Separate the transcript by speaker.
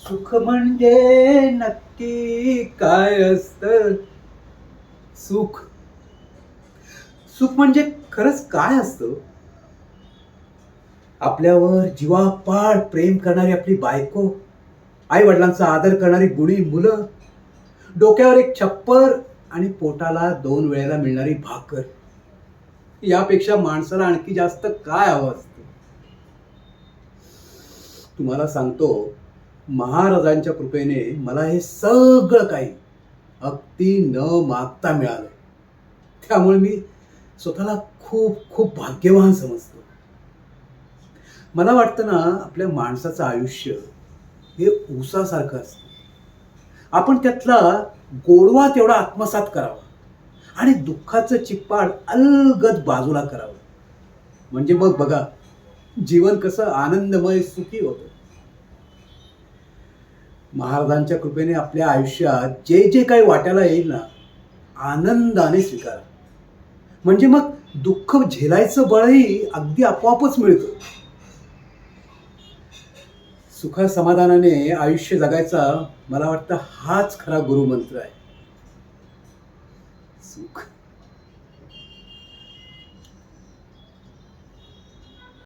Speaker 1: सुख म्हणजे नक्की काय असतं? सुख सुख म्हणजे खरंच काय असतं? आपल्यावर जीवापाड प्रेम करणारी आपली बायको, आई वडिलांचा आदर करणारी गुणी मुलं, डोक्यावर एक छप्पर आणि पोटाला 2 वेळेला मिळणारी भाकर. यापेक्षा माणसाला आणखी जास्त काय हवं असतं? तुम्हाला सांगतो, महाराजांच्या कृपेने मला हे सगळं काही अगदी न मागता मिळालं. त्यामुळे मी स्वतःला खूप खूप भाग्यवान समजतो. मला वाटतं ना, आपल्या माणसाचं आयुष्य हे ऊसासारखं असतं. आपण त्यातला गोडवा तेवढा आत्मसात करावा आणि दुःखाचं चिप्पाड अलगद बाजूला करावं. म्हणजे मग बघा, जीवन कसं आनंदमय सुखी होतं. महाराजांच्या कृपेने आपल्या आयुष्यात जे जे काही वाट्याला येईल ना, आनंदाने स्वीकारा. म्हणजे मग दुःख झेलायचं बळही अगदी आपोआपच मिळतं. सुख समाधानाने आयुष्य जगायचा, मला वाटतं हाच खरा गुरुमंत्र आहे. सुख